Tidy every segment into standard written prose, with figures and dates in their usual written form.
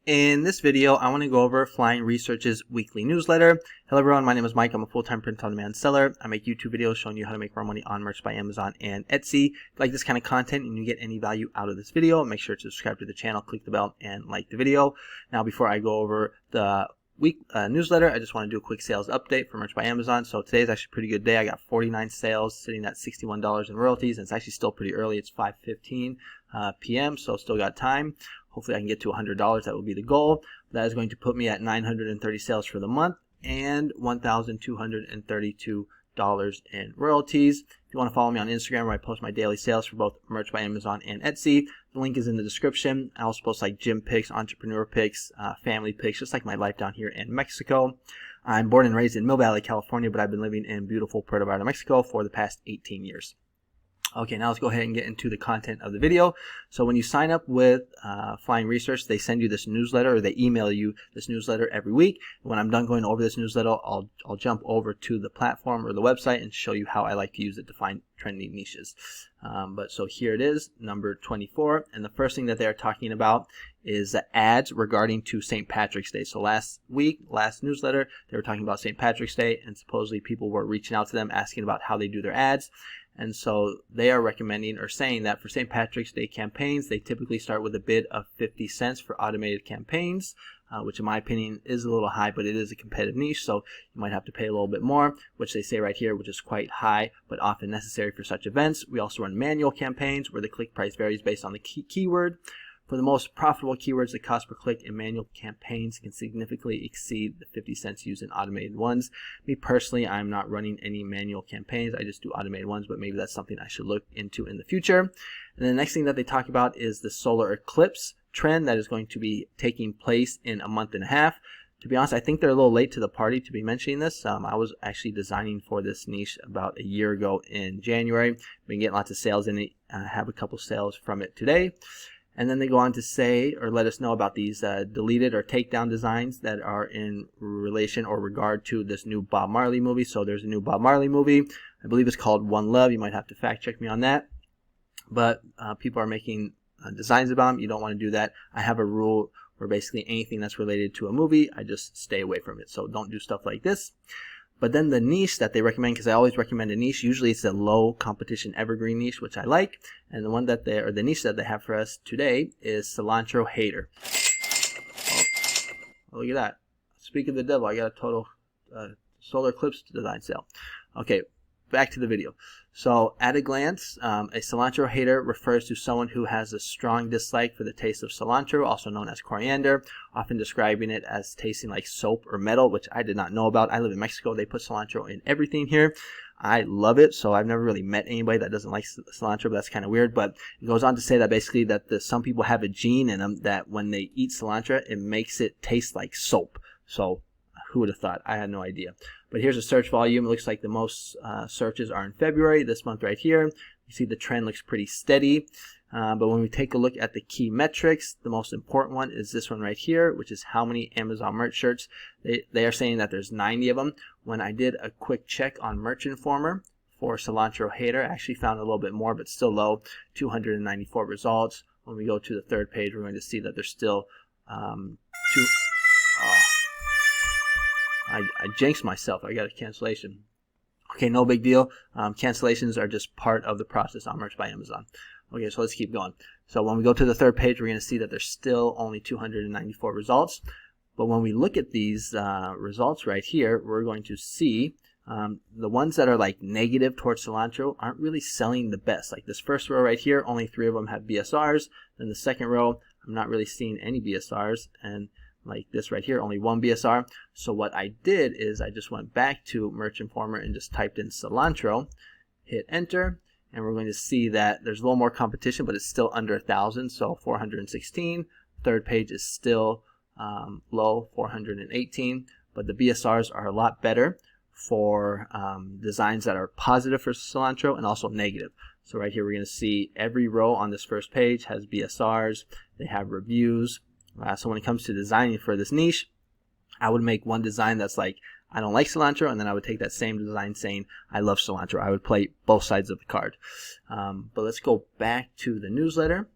In this video, I want to go over Flying Research's weekly newsletter. Hello everyone, my name is Mike. I'm a full-time print-on-demand seller. I make YouTube videos showing you how to make more money on merch by Amazon and Etsy. If you like this kind of content and you get any value out of this video, make sure to subscribe to the channel, click the bell, and like the video. Now, before I go over the week newsletter, I just want to do a quick sales update for merch by Amazon. So today is actually a pretty good day. I got 49 sales sitting at $61 in royalties, and it's actually still pretty early. It's 5:15 p.m., so still got time. Hopefully I can get to $100. That will be the goal. That is going to put me at 930 sales for the month and $1,232 in royalties. If you want to follow me on Instagram, where I post my daily sales for both merch by Amazon and Etsy, the link is in the description. I also post like gym pics, entrepreneur pics, family pics, just like my life down here in Mexico. I'm born and raised in Mill Valley, California, but I've been living in beautiful Puerto Vallarta, Mexico for the past 18 years. Okay, now let's go ahead and get into the content of the video. So when you sign up with Flying Research, they send you this newsletter, or they email you this newsletter every week. When I'm done going over this newsletter, I'll jump over to the platform or the website and show you how I like to use it to find trending niches. So here it is, number 24, and the first thing that they're talking about is the ads regarding to St. Patrick's Day. So last newsletter, they were talking about St. Patrick's Day, and supposedly people were reaching out to them asking about how they do their ads. And so they are recommending or saying that for St. Patrick's Day campaigns, they typically start with a bid of 50 cents for automated campaigns, which in my opinion is a little high, but it is a competitive niche, so you might have to pay a little bit more, which they say right here, which is quite high, but often necessary for such events. We also run manual campaigns where the click price varies based on the keyword. For the most profitable keywords, the cost per click in manual campaigns can significantly exceed the 50 cents used in automated ones. Me personally, I'm not running any manual campaigns. I just do automated ones, but maybe that's something I should look into in the future. And then the next thing that they talk about is the solar eclipse trend that is going to be taking place in a month and a half. To be honest, I think they're a little late to the party to be mentioning this. I was actually designing for this niche about a year ago in January. Been getting lots of sales in it. I have a couple sales from it today. And then they go on to say or let us know about these deleted or takedown designs that are in relation or regard to this new Bob Marley movie. So there's a new Bob Marley movie. I believe it's called One Love. You might have to fact check me on that. But people are making designs about them. You don't want to do that. I have a rule where basically anything that's related to a movie, I just stay away from it. So don't do stuff like this. But then the niche that they recommend, because I always recommend a niche, usually it's a low competition evergreen niche, which I like. And the one that the niche that they have for us today is Cilantro Hater. Oh, look at that. Speak of the devil, I got a total solar eclipse design sale. Okay, back to the video. So at a glance, a cilantro hater refers to someone who has a strong dislike for the taste of cilantro, also known as coriander, often describing it as tasting like soap or metal, which I did not know about. I live in Mexico. They put cilantro in everything here. I love it, so I've never really met anybody that doesn't like cilantro, but that's kind of weird. But it goes on to say that basically that some people have a gene in them that when they eat cilantro, it makes it taste like soap. So who would have thought? I had no idea. But here's a search volume. It looks like the most searches are in February, this month right here. You see the trend looks pretty steady. But when we take a look at the key metrics, the most important one is this one right here, which is how many Amazon merch shirts. They are saying that there's 90 of them. When I did a quick check on Merch Informer for Cilantro Hater, I actually found a little bit more, but still low, 294 results. When we go to the third page, we're going to see that there's still I jinxed myself. I got a cancellation. Okay, no big deal. Cancellations are just part of the process on Merch by Amazon. Okay, so let's keep going. So when we go to the third page, we're going to see that there's still only 294 results. But when we look at these results right here, we're going to see the ones that are like negative towards cilantro aren't really selling the best. Like this first row right here, only 3 of them have BSRs. Then the second row, I'm not really seeing any BSRs. And like this right here, only 1 BSR. So what I did is I just went back to Merch Informer and just typed in cilantro, hit enter, and we're going to see that there's a little more competition, but it's still under 1,000, so 416. Third page is still low, 418, but the BSRs are a lot better for designs that are positive for cilantro and also negative. So right here we're going to see every row on this first page has BSRs, they have reviews. So when it comes to designing for this niche, I would make one design that's like, I don't like cilantro, and then I would take that same design saying, I love cilantro. I would play both sides of the card. But let's go back to the newsletter.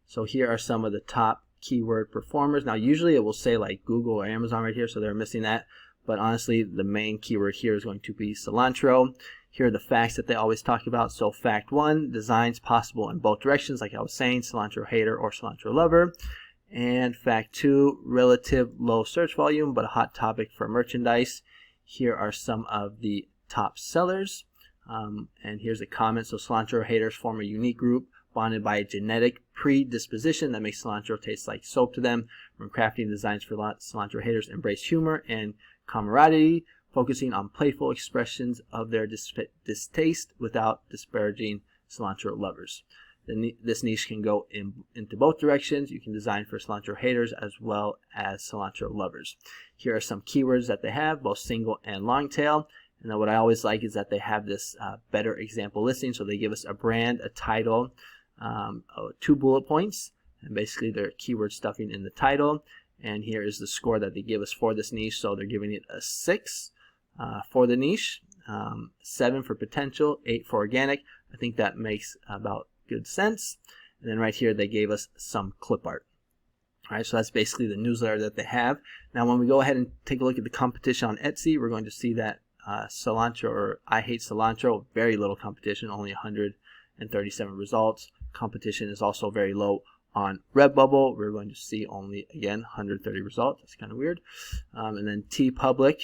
So here are some of the top keyword performers. Now usually it will say like Google or Amazon right here, so they're missing that. But honestly, the main keyword here is going to be cilantro. Here are the facts that they always talk about. So fact 1, designs possible in both directions, like I was saying, cilantro hater or cilantro lover. And fact 2, relative low search volume, but a hot topic for merchandise. Here are some of the top sellers. And here's a comment. So cilantro haters form a unique group bonded by a genetic predisposition that makes cilantro taste like soap to them. When crafting designs for cilantro haters, embrace humor and camaraderie, focusing on playful expressions of their distaste without disparaging cilantro lovers. This niche can go into both directions. You can design for cilantro haters as well as cilantro lovers. Here are some keywords that they have, both single and long tail. And then what I always like is that they have this better example listing. So they give us a brand, a title, 2 bullet points, and basically their keyword stuffing in the title. And here is the score that they give us for this niche. So they're giving it a 6 for the niche, 7 for potential, 8 for organic. I think that makes about good sense. And then right here they gave us some clip art. All right, so that's basically the newsletter that they have. Now when we go ahead and take a look at the competition on Etsy, we're going to see that cilantro, or I hate cilantro, very little competition, only 137 results. Competition is also very low on Redbubble. We're going to see only, again, 130 results. That's kind of weird. And then TeePublic,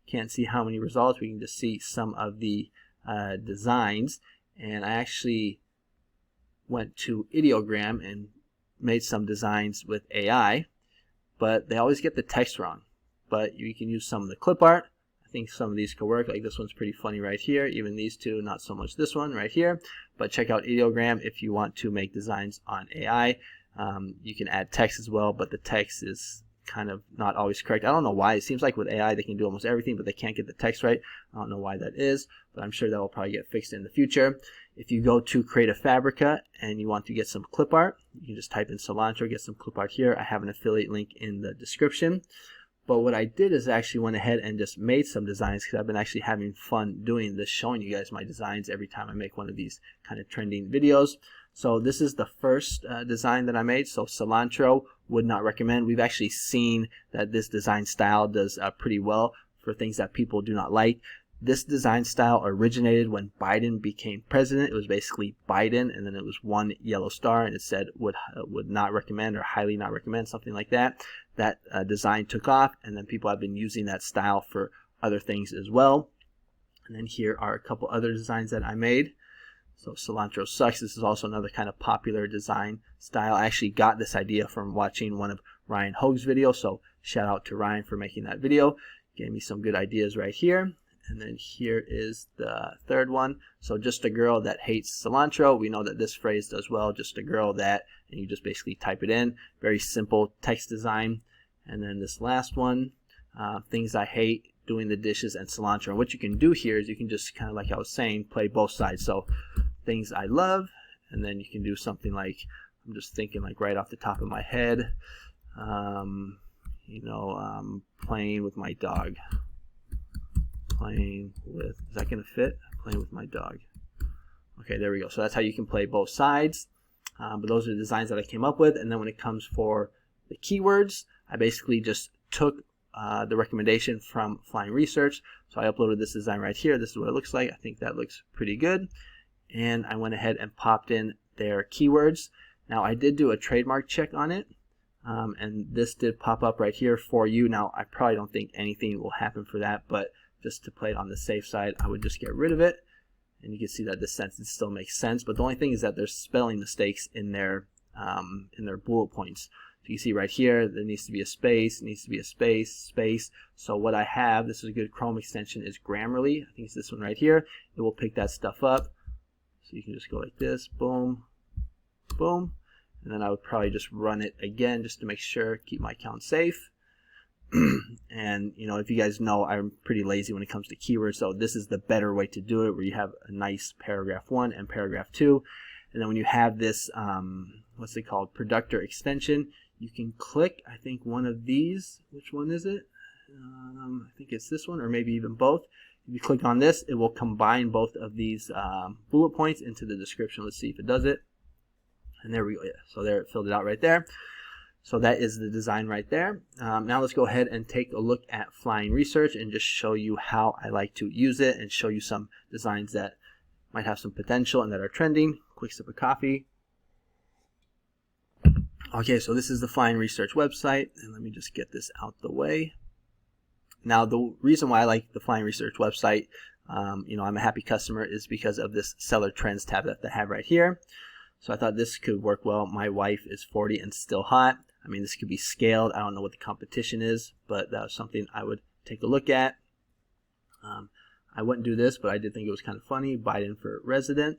can't see how many results. We can just see some of the designs. And I actually went to Ideogram and made some designs with AI, but they always get the text wrong. But you can use some of the clip art. I think some of these could work. Like this one's pretty funny right here. Even these two, not so much this one right here. But check out Ideogram if you want to make designs on AI. You can add text as well, but the text is kind of not always correct. I don't know why. It seems like with AI they can do almost everything, but they can't get the text right. I don't know why that is, but I'm sure that will probably get fixed in the future. If you go to Creative Fabrica and you want to get some clip art, you can just type in cilantro, get some clip art here. I have an affiliate link in the description. But what I did is I actually went ahead and just made some designs because I've been actually having fun doing this, showing you guys my designs every time I make one of these kind of trending videos. So this is the first design that I made. So cilantro, would not recommend. We've actually seen that this design style does pretty well for things that people do not like. This design style originated when Biden became president. It was basically Biden, and then it was one yellow star, and it said would not recommend or highly not recommend, something like that. That design took off, and then people have been using that style for other things as well. And then here are a couple other designs that I made. So cilantro sucks. This is also another kind of popular design style. I actually got this idea from watching one of Ryan Hogue's videos, so shout out to Ryan for making that video. Gave me some good ideas right here. And then here is the third one. So just a girl that hates cilantro. We know that this phrase does well. Just a girl that, and you just basically type it in. Very simple text design. And then this last one, things I hate, doing the dishes and cilantro. And what you can do here is you can just kind of, like I was saying, play both sides. So things I love, and then you can do something like, I'm just thinking like right off the top of my head, playing with my dog. Playing with, is that going to fit? Playing with my dog. Okay, there we go. So that's how you can play both sides. But those are the designs that I came up with. And then when it comes for the keywords, I basically just took the recommendation from Flying Research. So I uploaded this design right here. This is what it looks like. I think that looks pretty good. And I went ahead and popped in their keywords. Now I did do a trademark check on it. And this did pop up right here for you. Now I probably don't think anything will happen for that, but just to play it on the safe side, I would just get rid of it. And you can see that this sentence still makes sense. But the only thing is that there's spelling mistakes in their bullet points. So you see right here, there needs to be a space, needs to be a space, space. So what I have, this is a good Chrome extension, is Grammarly. I think it's this one right here. It will pick that stuff up. So you can just go like this, boom, boom. And then I would probably just run it again just to make sure, keep my account safe. And if you guys know, I'm pretty lazy when it comes to keywords, so this is the better way to do it, where you have a nice paragraph 1 and paragraph 2. And then when you have this what's it called, Productor extension, you can click, I think, one of these. Which one is it? I think it's this one, or maybe even both. If you click on this, it will combine both of these bullet points into the description. Let's see if it does it. And there we go. Yeah, so there, it filled it out right there. So that is the design right there. Now let's go ahead and take a look at Flying Research and just show you how I like to use it and show you some designs that might have some potential and that are trending. Quick sip of coffee. Okay, so this is the Flying Research website, and let me just get this out the way. Now, the reason why I like the Flying Research website, you know, I'm a happy customer, is because of this Seller Trends tab that they have right here. So I thought this could work well. My wife is 40 and still hot. I mean, this could be scaled. I don't know what the competition is, but that was something I would take a look at. I wouldn't do this, but I did think it was kind of funny. Biden for resident.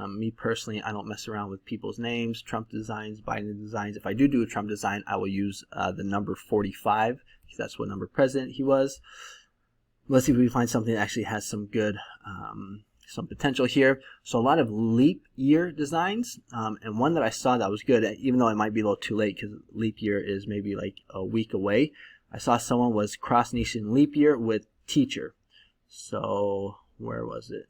Me personally, I don't mess around with people's names. Trump designs, Biden designs. If I do a Trump design, I will use the number 45, because that's what number president he was. Let's see if we can find something that actually has some good, some potential here. So a lot of leap year designs, and one that I saw that was good, even though it might be a little too late because leap year is maybe like a week away. I saw someone was cross nation leap year with teacher. So where was it?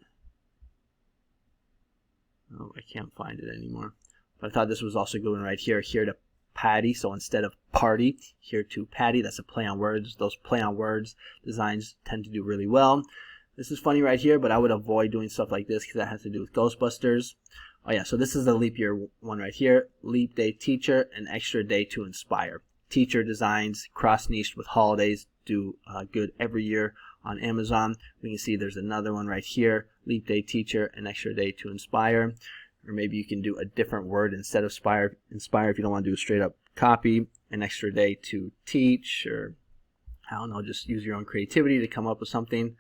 Oh, I can't find it anymore. But I thought this was also going right here. Here to Patty. So instead of party, here to Patty. That's a play on words. Those play on words designs tend to do really well. This is funny right here, but I would avoid doing stuff like this because that has to do with Ghostbusters. Oh yeah, so this is the leap year one right here. Leap day teacher, an extra day to inspire. Teacher designs, cross niched with holidays, do good every year on Amazon. We can see there's another one right here. Leap day teacher, an extra day to inspire. Or maybe you can do a different word instead of inspire if you don't want to do a straight up copy. An extra day to teach, or I don't know, just use your own creativity to come up with something.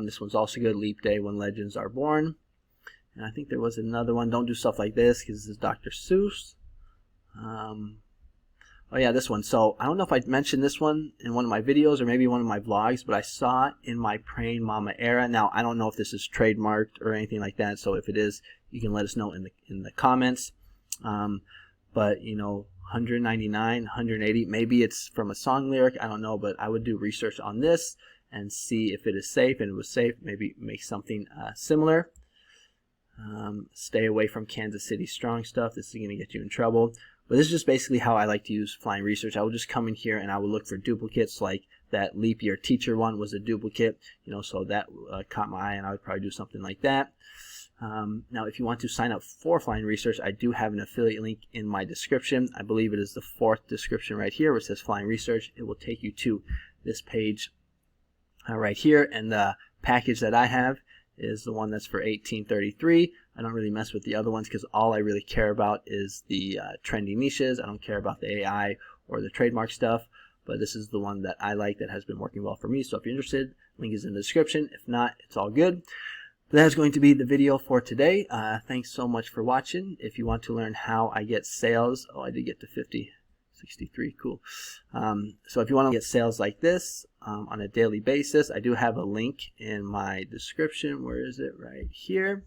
This one's also good. Leap day when legends are born. And I think there was another one. Don't do stuff like this because this is Dr. Seuss. Oh yeah, this one. So I don't know if I mentioned this one in one of my videos or maybe one of my vlogs, but I saw it in my Praying Mama era. Now I don't know if this is trademarked or anything like that. So if it is, you can let us know in the comments. But you know, 199, 180, maybe it's from a song lyric. I don't know, but I would do research on this and see if it is safe. And if it was safe, maybe make something similar. Stay away from Kansas City strong stuff. This is going to get you in trouble. But this is just basically how I like to use Flying Research. I will just come in here and I will look for duplicates, like that leap year teacher one was a duplicate, you know, so that caught my eye, and I would probably do something like that. Now, if you want to sign up for Flying Research, I do have an affiliate link in my description. I believe it is the 4th description right here where it says Flying Research. It will take you to this page right here, and the package that I have is the one that's for $18.33. I don't really mess with the other ones because all I really care about is the trendy niches. I don't care about the AI or the trademark stuff, but this is the one that I like that has been working well for me. So if you're interested, link is in the description. If not, it's all good. But that is going to be the video for today. Thanks so much for watching. If you want to learn how I get sales, oh, I did get to 50. 63, cool. So if you want to get sales like this on a daily basis, I do have a link in my description. Where is it? Right here.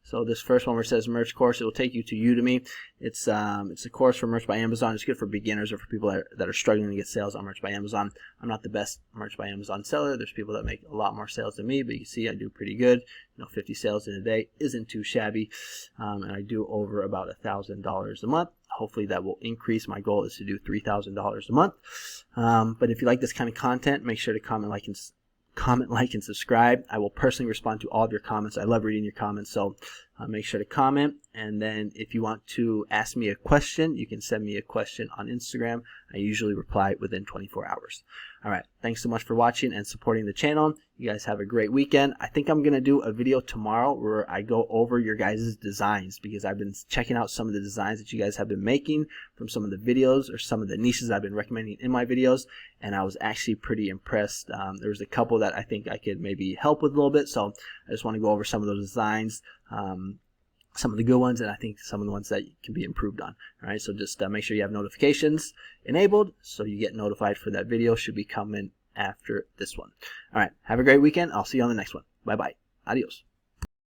So this first one where it says merch course, it will take you to Udemy. It's a course for Merch by Amazon. It's good for beginners or for people that are struggling to get sales on Merch by Amazon. I'm not the best Merch by Amazon seller. There's people that make a lot more sales than me, but you can see I do pretty good. You know, 50 sales in a day isn't too shabby, and I do over about $1,000 a month. Hopefully that will increase. My goal is to do $3,000 a month. But if you like this kind of content, make sure to comment, like, and subscribe. I will personally respond to all of your comments. I love reading your comments, so make sure to comment. And then if you want to ask me a question, you can send me a question on Instagram. I usually reply within 24 hours. All right, thanks so much for watching and supporting the channel. You guys have a great weekend. I think I'm going to do a video tomorrow where I go over your guys' designs, because I've been checking out some of the designs that you guys have been making from some of the videos or some of the niches I've been recommending in my videos, and I was actually pretty impressed. There was a couple that I think I could maybe help with a little bit, so I just want to go over some of those designs. Some of the good ones, and I think some of the ones that can be improved on. All right, so just make sure you have notifications enabled so you get notified for that video. Should be coming after this one. All right, have a great weekend. I'll see you on the next one. Bye bye. Adios.